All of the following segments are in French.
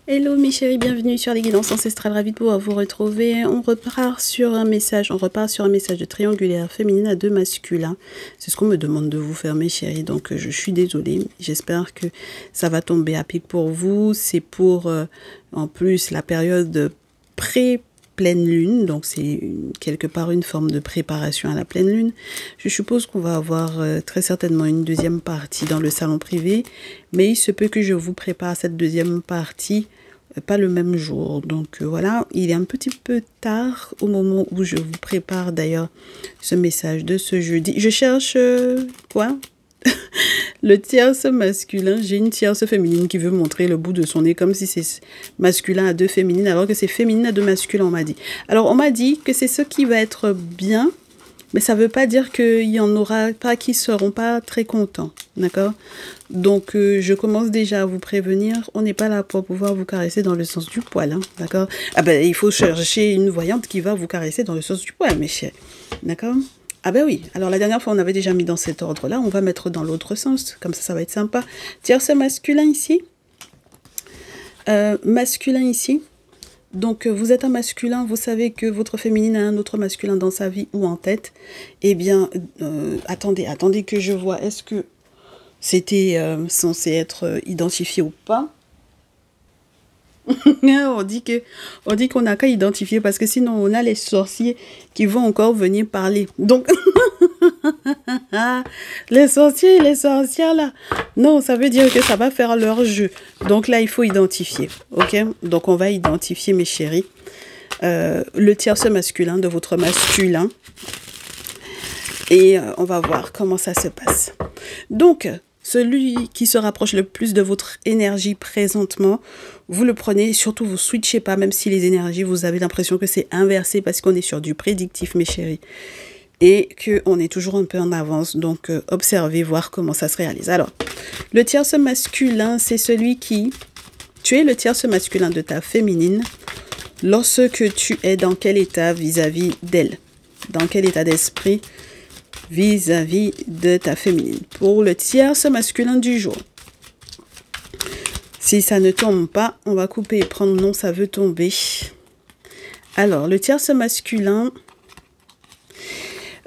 Hello mes chéris, bienvenue sur les guidances ancestrales, ravi de pouvoir vous retrouver. On repart sur un message de triangulaire féminine à deux masculins. C'est ce qu'on me demande de vous faire mes chéris, donc je suis désolée. J'espère que ça va tomber à pic pour vous. C'est pour en plus la période pré-pleine lune, donc c'est quelque part une forme de préparation à la pleine lune. Je suppose qu'on va avoir très certainement une deuxième partie dans le salon privé, mais il se peut que je vous prépare cette deuxième partie pas le même jour. Donc voilà, il est un petit peu tard au moment où je vous prépare d'ailleurs ce message de ce jeudi. Je cherche quoi le tierce masculin. J'ai une tierce féminine qui veut montrer le bout de son nez comme si c'est masculin à deux féminines alors que c'est féminine à deux masculins, on m'a dit. Alors on m'a dit que c'est ce qui va être bien, mais ça ne veut pas dire qu'il n'y en aura pas qui ne seront pas très contents, d'accord? Donc, je commence déjà à vous prévenir, on n'est pas là pour pouvoir vous caresser dans le sens du poil, hein, d'accord? Ah ben, il faut chercher une voyante qui va vous caresser dans le sens du poil, mes chers, d'accord? Ah ben oui, alors la dernière fois, on avait déjà mis dans cet ordre-là, on va mettre dans l'autre sens, comme ça va être sympa. Tierce masculin ici, masculin ici. Donc, vous êtes un masculin, vous savez que votre féminine a un autre masculin dans sa vie ou en tête. Eh bien, attendez que je vois, est-ce que c'était censé être identifié ou pas? On dit qu'on n'a qu'à identifier parce que sinon on a les sorciers qui vont encore venir parler. Donc, les sorciers et les sorcières là, non, ça veut dire que ça va faire leur jeu. Donc là, il faut identifier, ok? Donc on va identifier, mes chéris, le tierce masculin de votre masculin. Et on va voir comment ça se passe. Donc, celui qui se rapproche le plus de votre énergie présentement, vous le prenez et surtout vous switchez pas, même si les énergies, vous avez l'impression que c'est inversé parce qu'on est sur du prédictif, mes chéris. Et qu'on est toujours un peu en avance, donc observez, voir comment ça se réalise. Alors, le tierce masculin, c'est celui qui... Tu es le tierce masculin de ta féminine lorsque tu es dans quel état vis-à-vis d'elle? Dans quel état d'esprit vis-à-vis de ta féminine? Pour le tierce masculin du jour. Si ça ne tombe pas, on va couper et prendre non, ça veut tomber. Alors, le tierce masculin,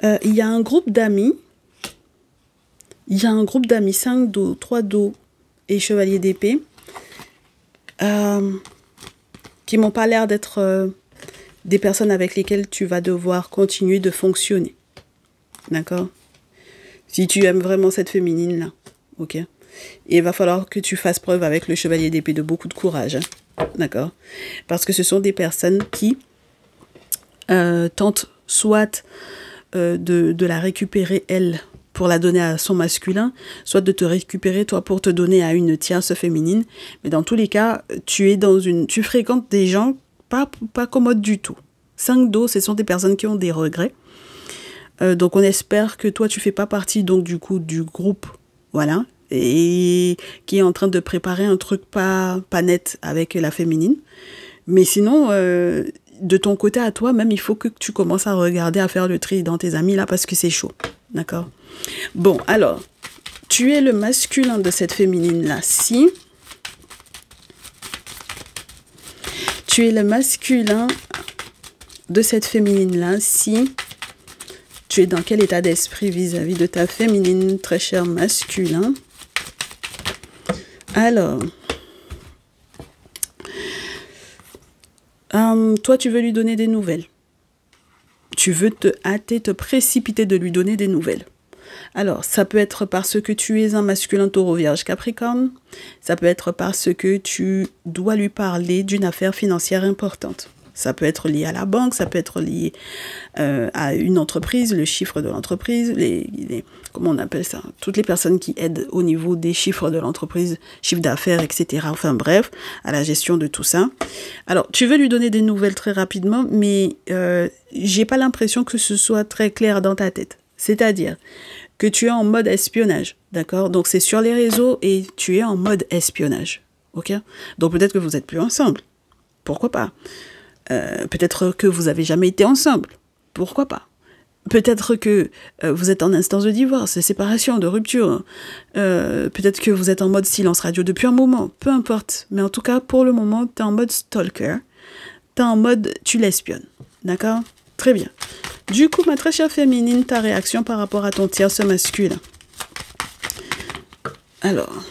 il y a un groupe d'amis. Il y a un groupe d'amis, 5 dos, 3 dos et chevalier d'épée, qui m'ont pas l'air d'être des personnes avec lesquelles tu vas devoir continuer de fonctionner. D'accord? Si tu aimes vraiment cette féminine-là, ok? Et il va falloir que tu fasses preuve avec le chevalier d'épée de beaucoup de courage, hein? D'accord? Parce que ce sont des personnes qui tentent soit de la récupérer, elle, pour la donner à son masculin, soit de te récupérer, toi, pour te donner à une tierce féminine. Mais dans tous les cas, tu fréquentes des gens pas commodes du tout. 5 dos, ce sont des personnes qui ont des regrets. Donc on espère que toi tu fais pas partie donc du coup du groupe, voilà, et qui est en train de préparer un truc pas net avec la féminine. Mais sinon, de ton côté à toi même, il faut que tu commences à regarder, à faire le tri dans tes amis là parce que c'est chaud, d'accord? Bon, alors, tu es le masculin de cette féminine là, si tu es le masculin de cette féminine là, si tu es dans quel état d'esprit vis-à-vis de ta féminine, très cher masculin? Alors, toi, tu veux lui donner des nouvelles. Tu veux te hâter, te précipiter de lui donner des nouvelles. Alors, ça peut être parce que tu es un masculin taureau vierge capricorne. Ça peut être parce que tu dois lui parler d'une affaire financière importante. Ça peut être lié à la banque, ça peut être lié à une entreprise, le chiffre de l'entreprise, comment on appelle ça? Toutes les personnes qui aident au niveau des chiffres de l'entreprise, chiffre d'affaires, etc. Enfin bref, à la gestion de tout ça. Alors, tu veux lui donner des nouvelles très rapidement, mais j'ai pas l'impression que ce soit très clair dans ta tête. C'est-à-dire que tu es en mode espionnage, d'accord? Donc, c'est sur les réseaux et tu es en mode espionnage, ok? Donc, peut-être que vous n'êtes plus ensemble. Pourquoi pas? Peut-être que vous n'avez jamais été ensemble. Pourquoi pas? peut-être que vous êtes en instance de divorce, de séparation, de rupture. Peut-être que vous êtes en mode silence radio depuis un moment. Peu importe. Mais en tout cas, pour le moment, tu es en mode stalker. Tu es en mode tu l'espionnes. D'accord? Très bien. Du coup, ma très chère féminine, ta réaction par rapport à ton tierce masculin. Alors,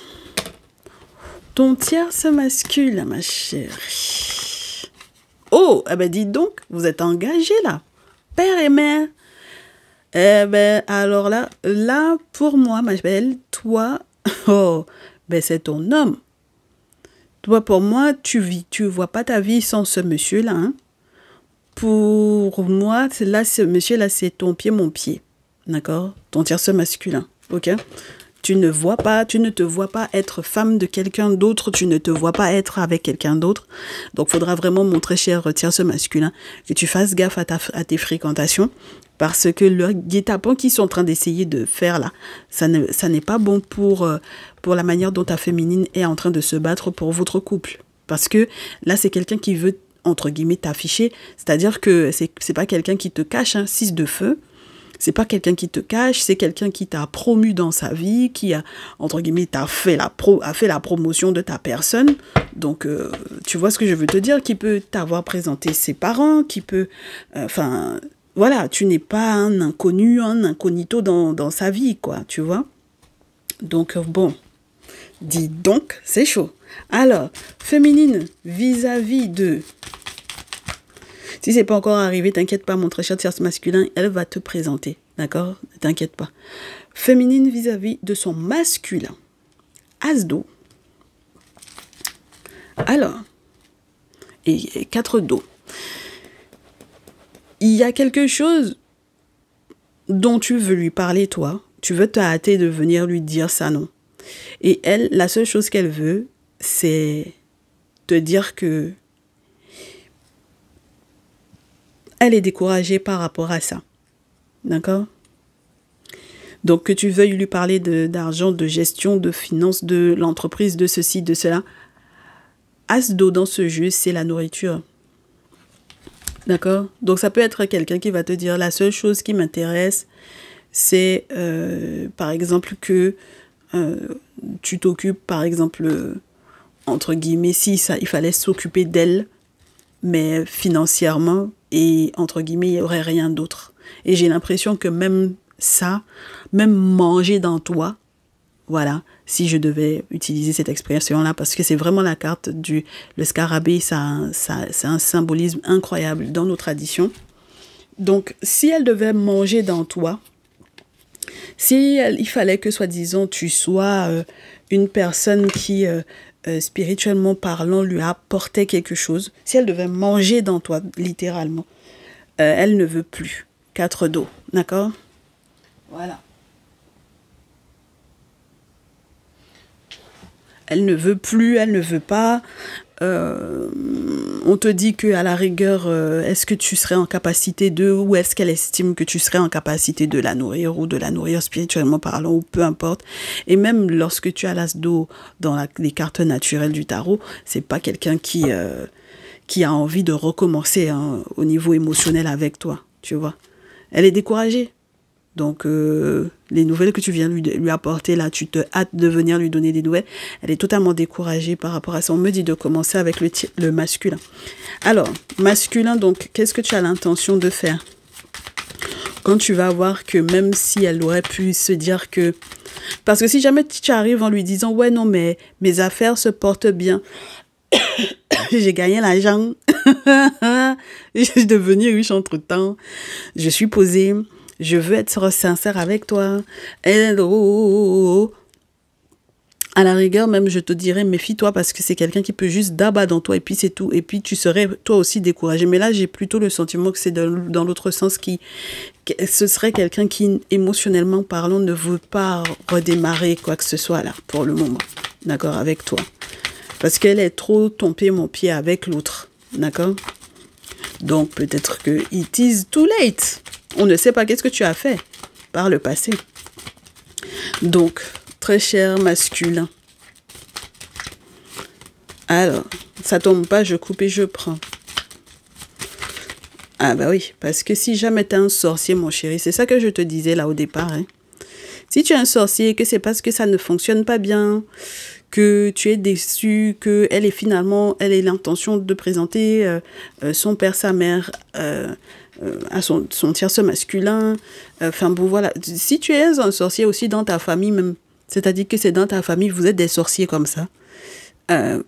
ton tierce masculin, ma chérie. Oh, eh ben dis donc, vous êtes engagés là. Père et mère. Eh ben, alors là, pour moi, ma belle, toi, oh, ben c'est ton homme. Toi, pour moi, tu vois pas ta vie sans ce monsieur-là, hein. Pour moi, là, ce monsieur-là, c'est ton pied, mon pied. D'accord? Ton tierce masculin. Ok? Tu ne te vois pas être femme de quelqu'un d'autre, tu ne te vois pas être avec quelqu'un d'autre. Donc, faudra vraiment, mon très cher tierce masculin, que tu fasses gaffe à tes fréquentations, parce que le guet-apens qu'ils sont en train d'essayer de faire là, ça n'est pas bon pour la manière dont ta féminine est en train de se battre pour votre couple. Parce que là, c'est quelqu'un qui veut, entre guillemets, t'afficher, c'est-à-dire que c'est pas quelqu'un qui te cache, hein, 6 de feu. C'est pas quelqu'un qui te cache, c'est quelqu'un qui t'a promu dans sa vie, qui a, entre guillemets, a fait la promotion de ta personne. Donc, tu vois ce que je veux te dire, qui peut t'avoir présenté ses parents, qui peut... Enfin, voilà, tu n'es pas un inconnu, un incognito dans sa vie, quoi, tu vois. Donc, bon, dis donc, c'est chaud. Alors, féminine, vis-à-vis de... Si c'est pas encore arrivé, t'inquiète pas, mon très cher tierce masculin, elle va te présenter, d'accord? T'inquiète pas. Féminine vis-à-vis de son masculin. As d'eau. Alors, et 4 d'eau. Il y a quelque chose dont tu veux lui parler, toi. Tu veux te hâter de venir lui dire ça, non? Et elle, la seule chose qu'elle veut, c'est te dire que elle est découragée par rapport à ça. D'accord? Donc, que tu veuilles lui parler d'argent, de gestion, de finances, de l'entreprise, de ceci, de cela. As d'eau dans ce jeu, c'est la nourriture. D'accord? Donc, ça peut être quelqu'un qui va te dire la seule chose qui m'intéresse, c'est, par exemple, que tu t'occupes, par exemple, entre guillemets, si ça, il fallait s'occuper d'elle, mais financièrement, et entre guillemets, il n'y aurait rien d'autre. Et j'ai l'impression que même ça, même manger dans toi, voilà, si je devais utiliser cette expression-là, parce que c'est vraiment la carte le scarabée, c'est un symbolisme incroyable dans nos traditions. Donc, si elle devait manger dans toi, il fallait que, soi-disant, tu sois une personne qui... spirituellement parlant, lui apportait quelque chose, si elle devait manger dans toi, littéralement, elle ne veut plus. 4 d'eau, d'accord? Voilà. Elle ne veut plus, elle ne veut pas. On te dit qu'à la rigueur, est-ce que tu serais en capacité de, ou est-ce qu'elle estime que tu serais en capacité de la nourrir, ou de la nourrir spirituellement parlant, ou peu importe. Et même lorsque tu as l'as d'eau dans les cartes naturelles du tarot, c'est pas quelqu'un qui a envie de recommencer, hein, au niveau émotionnel avec toi, tu vois. Elle est découragée. Donc, les nouvelles que tu viens lui apporter, là, tu te hâtes de venir lui donner des nouvelles. Elle est totalement découragée par rapport à ça. On me dit de commencer avec le masculin. Alors, masculin, donc, qu'est-ce que tu as l'intention de faire? Quand tu vas voir que même si elle aurait pu se dire que... Parce que si jamais tu arrives en lui disant « Ouais, non, mais mes affaires se portent bien. J'ai gagné l'argent. Je suis devenue riche entre-temps. Je suis posée. Je veux être sincère avec toi. » À la rigueur, même, je te dirais, méfie-toi parce que c'est quelqu'un qui peut juste d'abattre dans toi et puis c'est tout. Et puis, tu serais toi aussi découragé. Mais là, j'ai plutôt le sentiment que c'est dans l'autre sens ce serait quelqu'un qui, émotionnellement parlant, ne veut pas redémarrer quoi que ce soit là, pour le moment. D'accord, avec toi. Parce qu'elle est trop ton pied, mon pied avec l'autre. D'accord? Donc, peut-être que it is too late. On ne sait pas qu'est-ce que tu as fait par le passé. Donc, très cher masculin. Alors, ça tombe pas, je coupe et je prends. Ah bah oui, parce que si jamais tu es un sorcier, mon chéri, c'est ça que je te disais là au départ, hein. Si tu es un sorcier, que c'est parce que ça ne fonctionne pas bien, que tu es déçu, que elle ait l'intention de présenter son père, sa mère à son tierce masculin. Enfin bon, voilà. Si tu es un sorcier aussi dans ta famille même, c'est-à-dire que c'est dans ta famille, vous êtes des sorciers comme ça.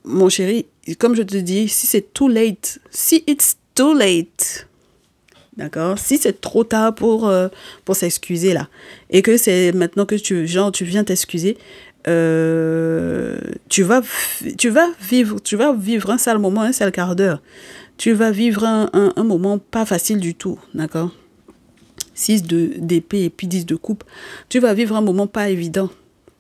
Mon chéri, comme je te dis, si c'est too late, si it's too late, d'accord? Si c'est trop tard pour s'excuser là, et que c'est maintenant que tu viens t'excuser, tu vas vivre un sale moment, un sale quart d'heure. Tu vas vivre un moment pas facile du tout, d'accord? 6 d'épée et puis 10 de coupe. Tu vas vivre un moment pas évident.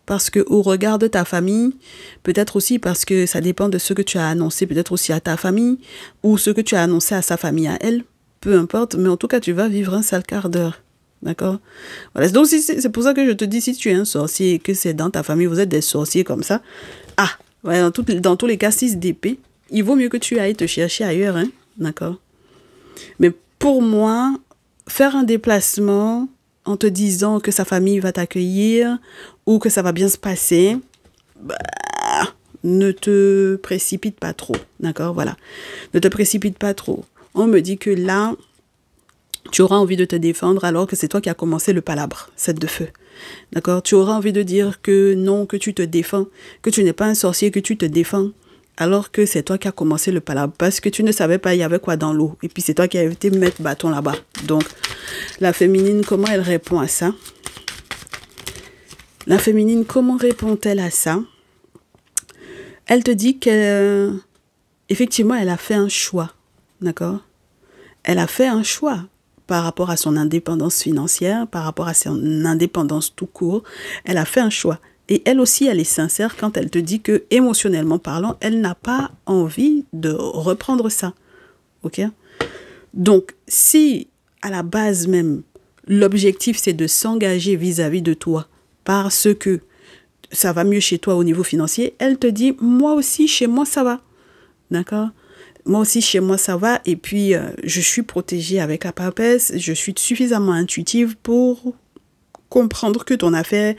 Parce que au regard de ta famille, peut-être aussi parce que ça dépend de ce que tu as annoncé, peut-être aussi à ta famille, ou ce que tu as annoncé à sa famille, à elle, peu importe, mais en tout cas, tu vas vivre un sale quart d'heure. D'accord? Voilà. Donc, c'est pour ça que je te dis, si tu es un sorcier et que c'est dans ta famille, vous êtes des sorciers comme ça, ouais, dans tous les cas, 6 d'épée, il vaut mieux que tu ailles te chercher ailleurs, hein? D'accord? Mais pour moi, faire un déplacement en te disant que sa famille va t'accueillir ou que ça va bien se passer, ne te précipite pas trop, d'accord? Voilà. Ne te précipite pas trop. On me dit que là, tu auras envie de te défendre alors que c'est toi qui as commencé le palabre, 7 de feu. D'accord? Tu auras envie de dire que non, que tu te défends, que tu n'es pas un sorcier, que tu te défends, alors que c'est toi qui as commencé le palabre, parce que tu ne savais pas il y avait quoi dans l'eau, et puis c'est toi qui as été mettre bâton là-bas. Donc, la féminine, comment elle répond à ça? La féminine, comment répond-elle à ça? Elle te dit qu'effectivement, elle a fait un choix, d'accord? Elle a fait un choix par rapport à son indépendance financière, par rapport à son indépendance tout court. Elle a fait un choix. Et elle aussi, elle est sincère quand elle te dit que, émotionnellement parlant, elle n'a pas envie de reprendre ça. Ok? Donc, si à la base même, l'objectif c'est de s'engager vis-à-vis de toi parce que ça va mieux chez toi au niveau financier, elle te dit, moi aussi, chez moi, ça va. D'accord? Moi aussi, chez moi, ça va. Et puis, je suis protégée avec la papesse. Je suis suffisamment intuitive pour comprendre que ton affaire,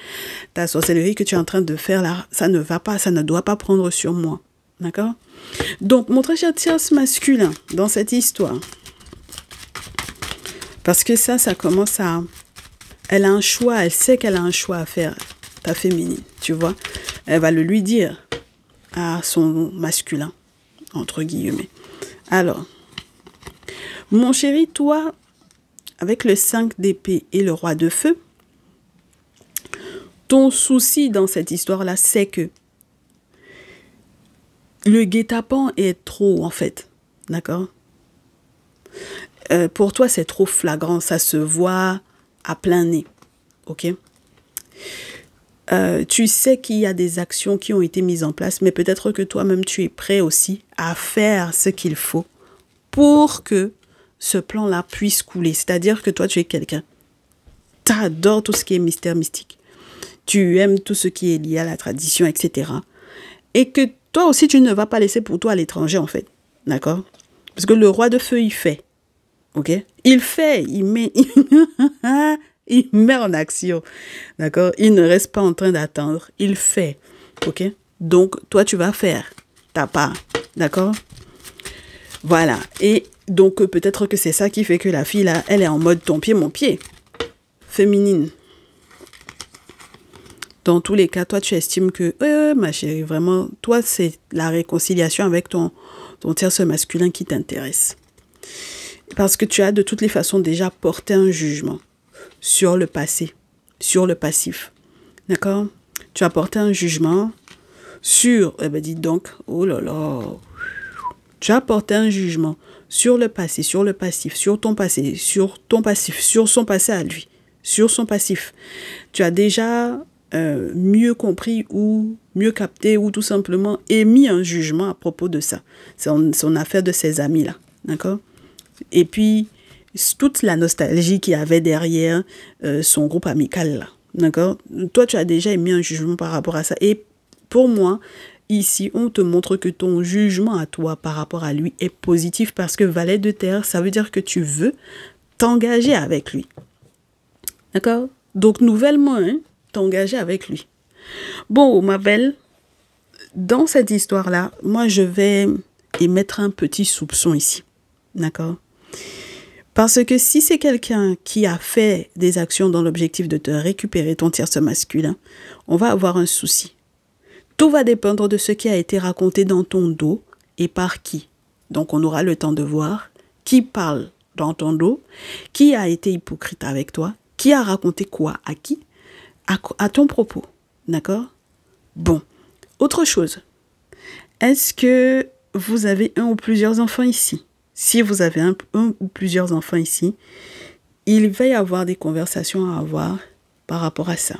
ta sorcellerie que tu es en train de faire là, ça ne va pas, ça ne doit pas prendre sur moi. D'accord? Donc, mon très cher tierce masculin, dans cette histoire, parce que ça commence à... Elle a un choix, elle sait qu'elle a un choix à faire, ta féminine, tu vois. Elle va le lui dire à son masculin, entre guillemets. Alors, mon chéri, toi, avec le 5 d'épée et le roi de feu, ton souci dans cette histoire-là, c'est que le guet-apens est trop, en fait. D'accord? Pour toi, c'est trop flagrant. Ça se voit à plein nez. Ok? Tu sais qu'il y a des actions qui ont été mises en place, mais peut-être que toi-même, tu es prêt aussi à faire ce qu'il faut pour que ce plan-là puisse couler. C'est-à-dire que toi, tu es quelqu'un. Tu adores tout ce qui est mystère mystique. Tu aimes tout ce qui est lié à la tradition, etc. Et que toi aussi, tu ne vas pas laisser pour toi à l'étranger, en fait. D'accord? Parce que le roi de feu, il fait. Ok? Il fait, il met, il met en action. D'accord? Il ne reste pas en train d'attendre. Il fait. Ok? Donc, toi, tu vas faire ta part. D'accord? Voilà. Et donc, peut-être que c'est ça qui fait que la fille, là, elle est en mode ton pied, mon pied. Féminine. Dans tous les cas, toi, tu estimes que, ma chérie, vraiment, toi, c'est la réconciliation avec ton tierce masculin qui t'intéresse. Parce que tu as de toutes les façons déjà porté un jugement sur le passé, sur le passif. D'accord? Tu as porté un jugement sur, dis donc, oh là là, tu as porté un jugement sur le passé, sur le passif, sur ton passé, sur ton passif, sur son passé à lui, sur son passif. Tu as déjà mieux compris ou mieux capté ou tout simplement émis un jugement à propos de ça. C'est son affaire de ses amis là, d'accord? Et puis, toute la nostalgie qu'il y avait derrière son groupe amical là, d'accord? Toi, tu as déjà émis un jugement par rapport à ça. Et pour moi, ici, on te montre que ton jugement à toi par rapport à lui est positif parce que valet de terre, ça veut dire que tu veux t'engager avec lui. D'accord? Donc, nouvellement, hein, t'engager avec lui. Bon, ma belle, dans cette histoire-là, moi, je vais émettre un petit soupçon ici. D'accord? Parce que si c'est quelqu'un qui a fait des actions dans l'objectif de te récupérer ton tierce masculin, on va avoir un souci. Tout va dépendre de ce qui a été raconté dans ton dos et par qui. Donc, on aura le temps de voir qui parle dans ton dos, qui a été hypocrite avec toi, qui a raconté quoi à qui, à ton propos. D'accord? Bon. Autre chose. Est-ce que vous avez un ou plusieurs enfants ici? Si vous avez un ou plusieurs enfants ici, il va y avoir des conversations à avoir par rapport à ça.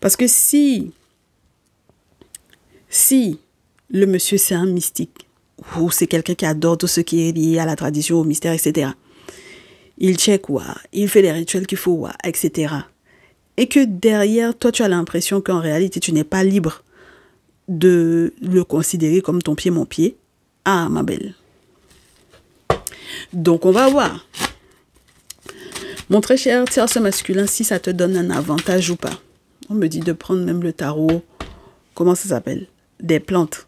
Parce que si le monsieur c'est un mystique, ou c'est quelqu'un qui adore tout ce qui est lié à la tradition, au mystère, etc., il check, il fait les rituels qu'il faut, etc., et que derrière, toi, tu as l'impression qu'en réalité, tu n'es pas libre de le considérer comme ton pied, mon pied. Ah, ma belle. Donc, on va voir. Mon très cher tierce masculin, si ça te donne un avantage ou pas. On me dit de prendre même le tarot. Comment ça s'appelle? Des plantes.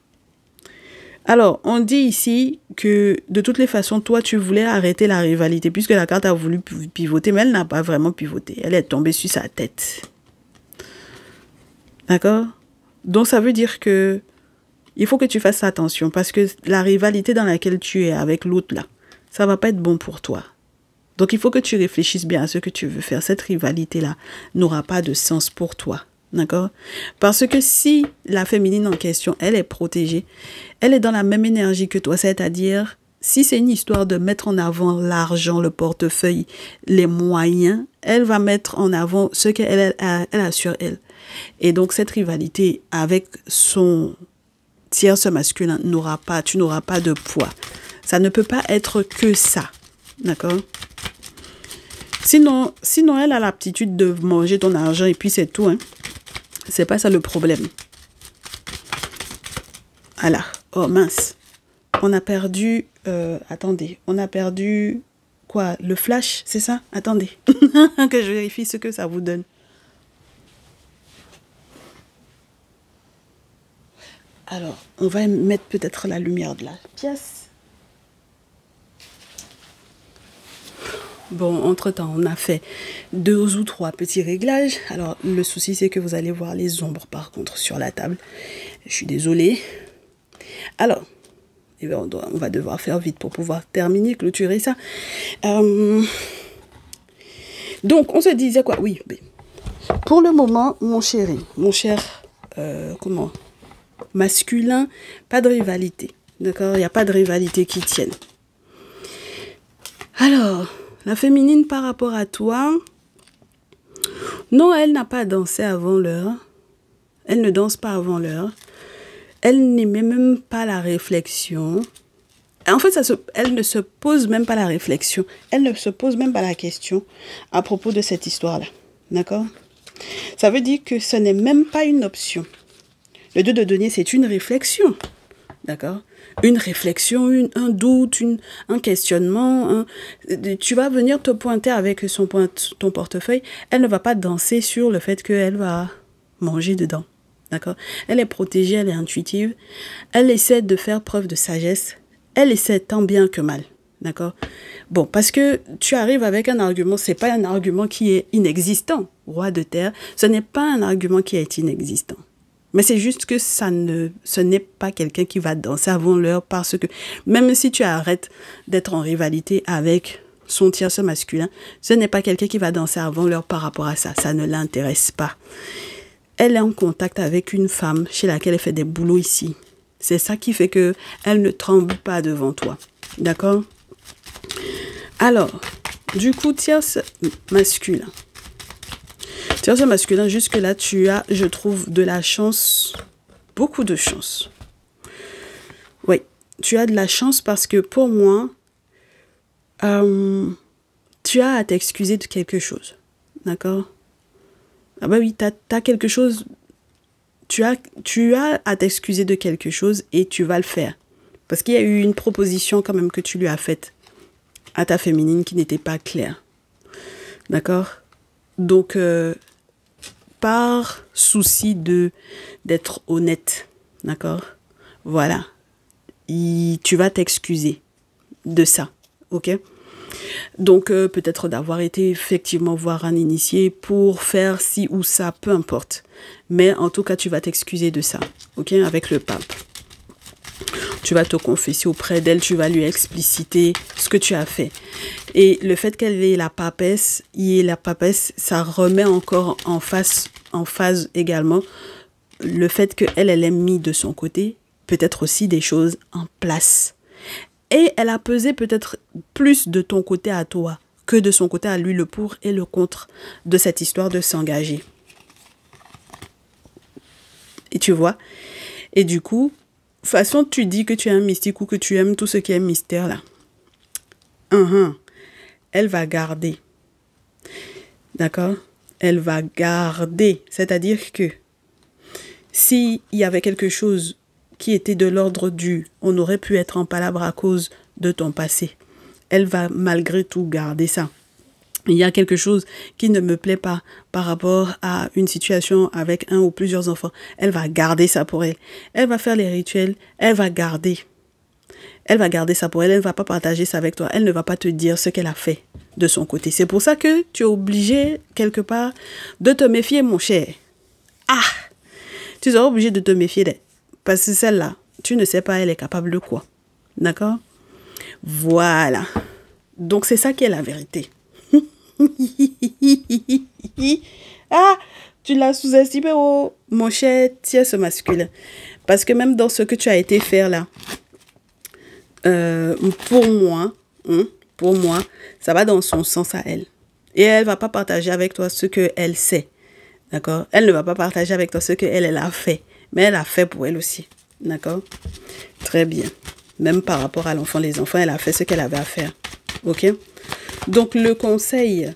Alors, on dit ici que de toutes les façons, toi, tu voulais arrêter la rivalité puisque la carte a voulu pivoter, mais elle n'a pas vraiment pivoté. Elle est tombée sur sa tête. D'accord? Donc, ça veut dire que il faut que tu fasses attention parce que la rivalité dans laquelle tu es avec l'autre, là, ça va pas être bon pour toi. Donc, il faut que tu réfléchisses bien à ce que tu veux faire. Cette rivalité-là n'aura pas de sens pour toi. D'accord? Parce que si la féminine en question, elle est protégée, elle est dans la même énergie que toi, c'est-à-dire, si c'est une histoire de mettre en avant l'argent, le portefeuille, les moyens, elle va mettre en avant ce qu'elle a sur elle. Et donc, cette rivalité avec son tierce masculin tu n'auras pas de poids. Ça ne peut pas être que ça. D'accord? Sinon, elle a l'aptitude de manger ton argent et puis c'est tout, hein. C'est pas ça le problème. Voilà. Oh mince. On a perdu... attendez. On a perdu... Quoi? Le flash, c'est ça? Attendez. Que je vérifie ce que ça vous donne. Alors, on va mettre peut-être la lumière de la pièce. Bon, entre-temps, on a fait 2 ou 3 petits réglages. Alors, le souci, c'est que vous allez voir les ombres, par contre, sur la table. Je suis désolée. Alors, eh bien, on va devoir faire vite pour pouvoir terminer, clôturer ça. Donc, on se disait quoi? Oui, pour le moment, mon chéri, mon cher, masculin, pas de rivalité. D'accord? Il n'y a pas de rivalité qui tienne. Alors... La féminine par rapport à toi, non, elle n'a pas dansé avant l'heure. Elle ne danse pas avant l'heure. Elle n'émet même pas la réflexion. En fait, elle ne se pose même pas la réflexion. Elle ne se pose même pas la question à propos de cette histoire-là. D'accord? Ça veut dire que ce n'est même pas une option. Le 2 de denier, c'est une réflexion. D'accord? Une réflexion, un doute, un questionnement. Tu vas venir te pointer avec ton portefeuille. Elle ne va pas danser sur le fait qu'elle va manger dedans. D'accord? Elle est protégée, elle est intuitive. Elle essaie de faire preuve de sagesse. Elle essaie tant bien que mal. D'accord? Bon, parce que tu arrives avec un argument, c'est pas un argument qui est inexistant. Roi de terre, ce n'est pas un argument qui est inexistant. Mais c'est juste que ce n'est pas quelqu'un qui va danser avant l'heure parce que même si tu arrêtes d'être en rivalité avec son tierce masculin, ce n'est pas quelqu'un qui va danser avant l'heure par rapport à ça. Ça ne l'intéresse pas. Elle est en contact avec une femme chez laquelle elle fait des boulots ici. C'est ça qui fait que elle ne tremble pas devant toi. D'accord? Alors, du coup, tierce masculin. Tierce masculin, jusque-là, tu as, je trouve, de la chance, beaucoup de chance. Oui, tu as de la chance parce que pour moi, tu as à t'excuser de quelque chose. D'accord? Ah bah oui, t'as quelque chose tu as à t'excuser de quelque chose et tu vas le faire. Parce qu'il y a eu une proposition quand même que tu lui as faite à ta féminine qui n'était pas claire. D'accord? Donc, par souci d'être honnête, d'accord? Voilà. Tu vas t'excuser de ça, ok? Donc, peut-être d'avoir été effectivement voir un initié pour faire ci ou ça, peu importe. Mais en tout cas, tu vas t'excuser de ça, ok? Avec le pape. Tu vas te confesser auprès d'elle, tu vas lui expliciter ce que tu as fait. Et le fait qu'elle ait la papesse, ça remet encore en phase également le fait qu'elle ait mis de son côté peut-être aussi des choses en place. Et elle a pesé peut-être plus de ton côté à toi que de son côté à lui, le pour et le contre de cette histoire de s'engager. Et tu vois? Et du coup, façon tu dis que tu es un mystique ou que tu aimes tout ce qui est mystère là. Elle va garder. D'accord? Elle va garder. C'est-à-dire que s'il y avait quelque chose qui était de l'ordre du on aurait pu être en palabre à cause de ton passé, elle va malgré tout garder ça. Il y a quelque chose qui ne me plaît pas par rapport à une situation avec un ou plusieurs enfants. Elle va garder ça pour elle. Elle va faire les rituels. Elle va garder. Elle va garder ça pour elle. Elle ne va pas partager ça avec toi. Elle ne va pas te dire ce qu'elle a fait de son côté. C'est pour ça que tu es obligé, quelque part, de te méfier, mon cher. Ah! Tu seras obligé de te méfier. Parce que celle-là, tu ne sais pas, elle est capable de quoi. D'accord? Voilà. Donc, c'est ça qui est la vérité. Ah, tu l'as sous-estimé, oh, mon cher tierce masculin. Parce que même dans ce que tu as été faire là, pour moi, ça va dans son sens à elle. Et elle va pas partager avec toi ce qu'elle sait. D'accord? Elle ne va pas partager avec toi ce qu'elle a fait. Mais elle a fait pour elle aussi. D'accord? Très bien. Même par rapport à l'enfant, les enfants, elle a fait ce qu'elle avait à faire. Ok? Donc, le conseil,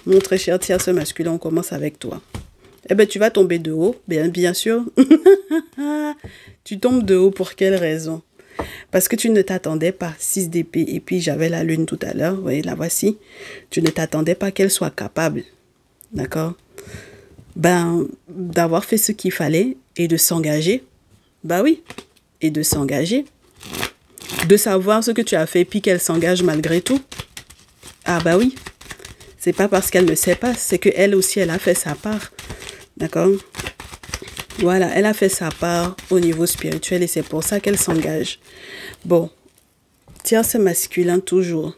mon très cher tierce masculin, on commence avec toi. Eh bien, tu vas tomber de haut, bien sûr. Tu tombes de haut pour quelle raison? Parce que tu ne t'attendais pas, 6 d'épée, et puis j'avais la lune tout à l'heure, vous voyez, la voici. Tu ne t'attendais pas qu'elle soit capable, d'accord? D'avoir fait ce qu'il fallait et de s'engager. Oui, et de s'engager. De savoir ce que tu as fait, puis qu'elle s'engage malgré tout. Ah oui, c'est pas parce qu'elle ne sait pas, c'est qu'elle aussi, elle a fait sa part. D'accord? Voilà, elle a fait sa part au niveau spirituel et c'est pour ça qu'elle s'engage. Bon, tierce masculin toujours.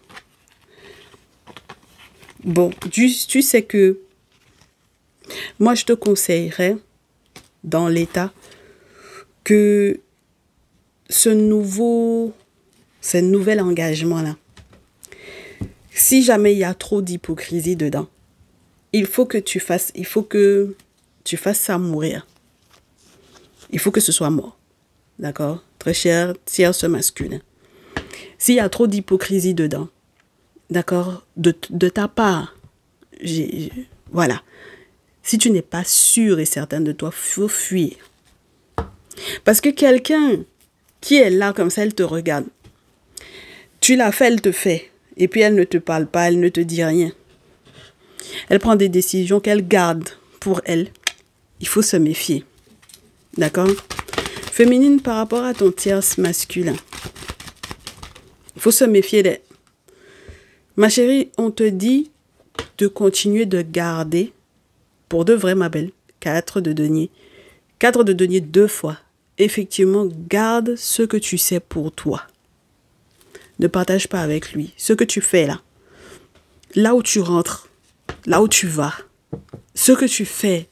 Bon, tu sais que moi, je te conseillerais, dans l'état, que ce nouvel engagement-là, si jamais il y a trop d'hypocrisie dedans, il faut que tu fasses ça mourir. Il faut que ce soit mort. D'accord? Très cher tierce masculin. S'il y a trop d'hypocrisie dedans, d'accord, de ta part, voilà. Si tu n'es pas sûr et certain de toi, il faut fuir. Parce que quelqu'un qui est là comme ça, elle te regarde. Tu l'as fait, elle te fait. Et puis elle ne te parle pas, elle ne te dit rien. Elle prend des décisions qu'elle garde pour elle. Il faut se méfier. D'accord? Féminine par rapport à ton tierce masculin. Il faut se méfier. Ma chérie, on te dit de continuer de garder, pour de vrai ma belle, 4 de denier. 4 de denier 2 fois. Effectivement, garde ce que tu sais pour toi. Ne partage pas avec lui. Ce que tu fais là, là où tu rentres, là où tu vas, ce que tu fais,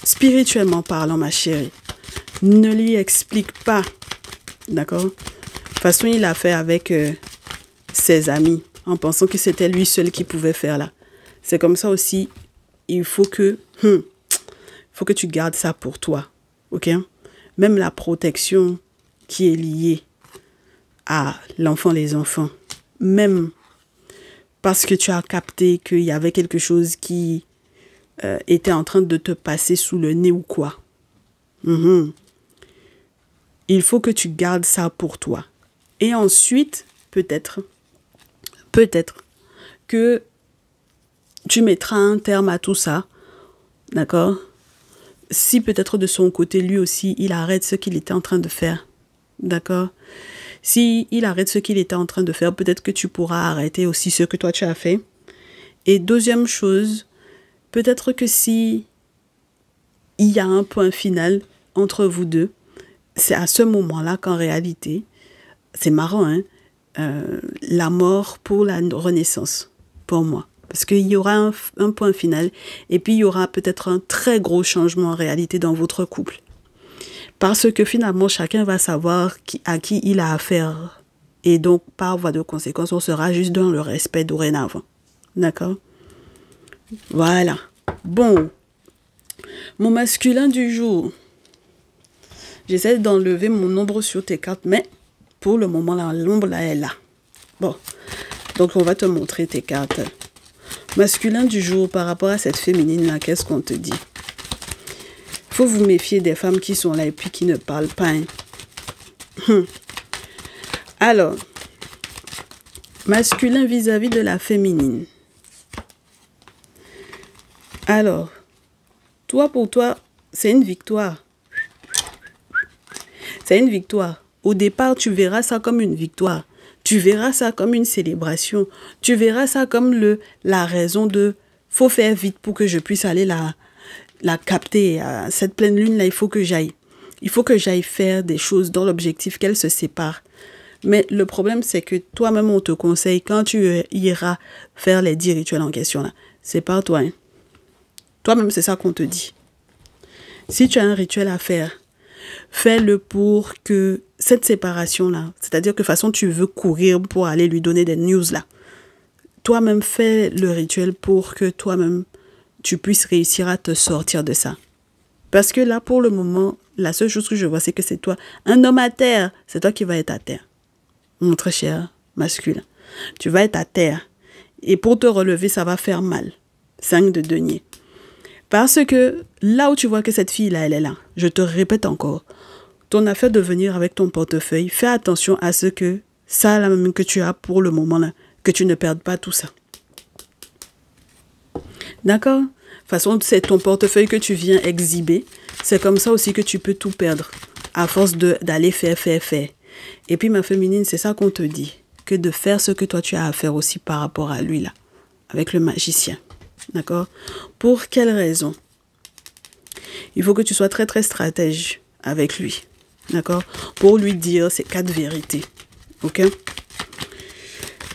spirituellement parlant, ma chérie, ne lui explique pas. D'accord? De toute façon, il a fait avec ses amis, en pensant que c'était lui seul qui pouvait faire là. C'est comme ça aussi, il faut que tu gardes ça pour toi. Ok? Même la protection qui est liée à l'enfant, les enfants, même parce que tu as capté qu'il y avait quelque chose qui était en train de te passer sous le nez ou quoi. Il faut que tu gardes ça pour toi. Et ensuite, peut-être que tu mettras un terme à tout ça, d'accord? Si peut-être de son côté, lui aussi, il arrête ce qu'il était en train de faire, d'accord? Si il arrête ce qu'il était en train de faire, peut-être que tu pourras arrêter aussi ce que toi tu as fait. Et deuxième chose, peut-être que si il y a un point final entre vous deux, c'est à ce moment-là qu'en réalité, c'est marrant, hein, la mort pour la renaissance, pour moi. Parce qu'il y aura un point final et puis il y aura peut-être un très gros changement en réalité dans votre couple. Parce que finalement, chacun va savoir à qui il a affaire. Et donc, par voie de conséquence, on sera juste dans le respect dorénavant. D'accord? Voilà. Bon. Mon masculin du jour. J'essaie d'enlever mon nombre sur tes cartes, mais pour le moment, l'ombre là est là. Bon. Donc, on va te montrer tes cartes. Masculin du jour, par rapport à cette féminine-là, qu'est-ce qu'on te dit? Il faut vous méfier des femmes qui sont là et puis qui ne parlent pas. Hein. Alors, masculin vis-à-vis de la féminine. Alors, toi, pour toi, c'est une victoire. C'est une victoire. Au départ, tu verras ça comme une victoire. Tu verras ça comme une célébration. Tu verras ça comme la raison de « faut faire vite pour que je puisse aller la capter. À cette pleine lune-là, il faut que j'aille. Il faut que j'aille faire des choses dans l'objectif qu'elle se sépare. » Mais le problème, c'est que toi-même, on te conseille, quand tu iras faire les 10 rituels en question, là, sépare-toi. Hein. Toi-même, c'est ça qu'on te dit. Si tu as un rituel à faire, fais-le pour que cette séparation-là, c'est-à-dire que de toute façon, tu veux courir pour aller lui donner des news là. Toi-même, fais le rituel pour que toi-même, tu puisses réussir à te sortir de ça. Parce que là, pour le moment, la seule chose que je vois, c'est que c'est toi. Un homme à terre, c'est toi qui vas être à terre. Mon très cher masculin. Tu vas être à terre. Et pour te relever, ça va faire mal. 5 de denier. Parce que là où tu vois que cette fille-là, elle est là, je te répète encore, ton affaire de venir avec ton portefeuille, fais attention à ce que ça, là même que tu as pour le moment, là, que tu ne perdes pas tout ça. D'accord? De toute façon, c'est ton portefeuille que tu viens exhiber. C'est comme ça aussi que tu peux tout perdre, à force d'aller faire. Et puis, ma féminine, c'est ça qu'on te dit, que de faire ce que toi, tu as à faire aussi par rapport à lui, là, avec le magicien. D'accord? Pour quelle raison? Il faut que tu sois très, très stratège avec lui. D'accord? Pour lui dire ces 4 vérités. Ok?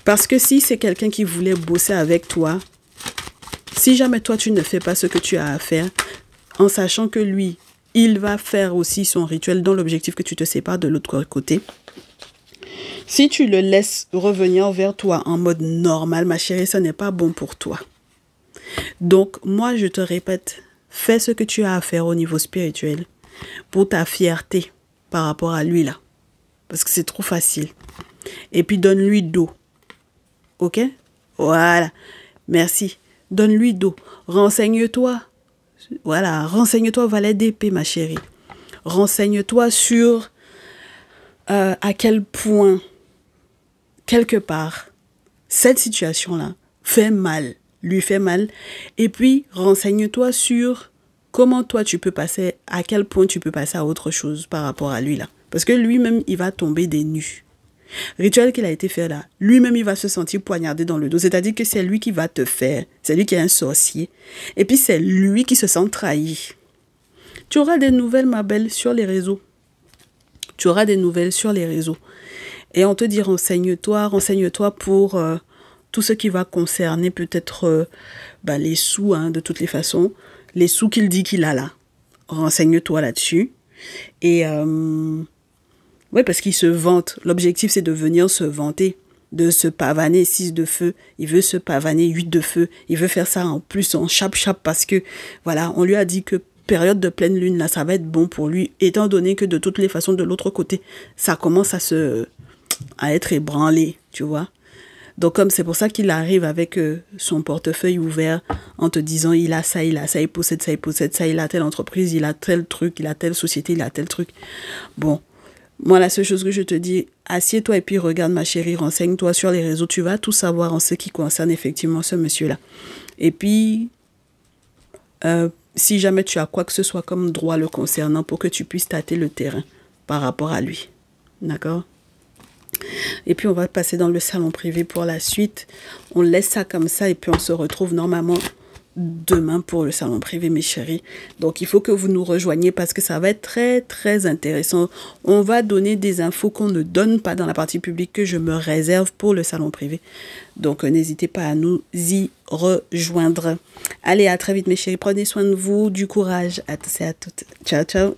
Parce que si c'est quelqu'un qui voulait bosser avec toi, si jamais toi, tu ne fais pas ce que tu as à faire, en sachant que lui, il va faire aussi son rituel dans l'objectif que tu te sépares de l'autre côté. Si tu le laisses revenir vers toi en mode normal, ma chérie, ça n'est pas bon pour toi. Donc, moi, je te répète, fais ce que tu as à faire au niveau spirituel pour ta fierté par rapport à lui, là. Parce que c'est trop facile. Et puis, donne-lui d'eau. Ok? Voilà. Merci. Donne-lui d'eau. Renseigne-toi. Voilà. Renseigne-toi, valet d'épée, ma chérie. Renseigne-toi sur à quel point, quelque part, cette situation-là lui fait mal. Et puis, renseigne-toi sur comment toi tu peux passer, à quel point tu peux passer à autre chose par rapport à lui là. Parce que lui-même, il va tomber des nues. Rituel qu'il a été fait là, lui-même, il va se sentir poignardé dans le dos. C'est-à-dire que c'est lui qui va te faire. C'est lui qui est un sorcier. Et puis, c'est lui qui se sent trahi. Tu auras des nouvelles, ma belle, sur les réseaux. Tu auras des nouvelles sur les réseaux. Et on te dit, renseigne-toi pour tout ce qui va concerner peut-être les sous, hein, de toutes les façons. Les sous qu'il dit qu'il a là. Renseigne-toi là-dessus. Et ouais, parce qu'il se vante. L'objectif, c'est de venir se vanter, de se pavaner 6 de feu. Il veut se pavaner 8 de feu. Il veut faire ça en plus en chape-chape parce que, voilà, on lui a dit que période de pleine lune, là, ça va être bon pour lui, étant donné que de toutes les façons, de l'autre côté, ça commence à être ébranlé, tu vois. Donc, comme c'est pour ça qu'il arrive avec son portefeuille ouvert en te disant, il a ça, il possède ça, il a telle entreprise, il a tel truc, il a telle société, il a tel truc. Bon, moi, la seule chose que je te dis, assieds-toi et puis regarde, ma chérie, renseigne-toi sur les réseaux. Tu vas tout savoir en ce qui concerne effectivement ce monsieur-là. Et puis, si jamais tu as quoi que ce soit comme droit le concernant pour que tu puisses tâter le terrain par rapport à lui. D'accord? Et puis, on va passer dans le salon privé pour la suite. On laisse ça comme ça et puis on se retrouve normalement demain pour le salon privé, mes chéris. Donc, il faut que vous nous rejoigniez parce que ça va être très, très intéressant. On va donner des infos qu'on ne donne pas dans la partie publique que je me réserve pour le salon privé. Donc, n'hésitez pas à nous y rejoindre. Allez, à très vite, mes chéris. Prenez soin de vous, du courage à tous et à toutes. Ciao, ciao.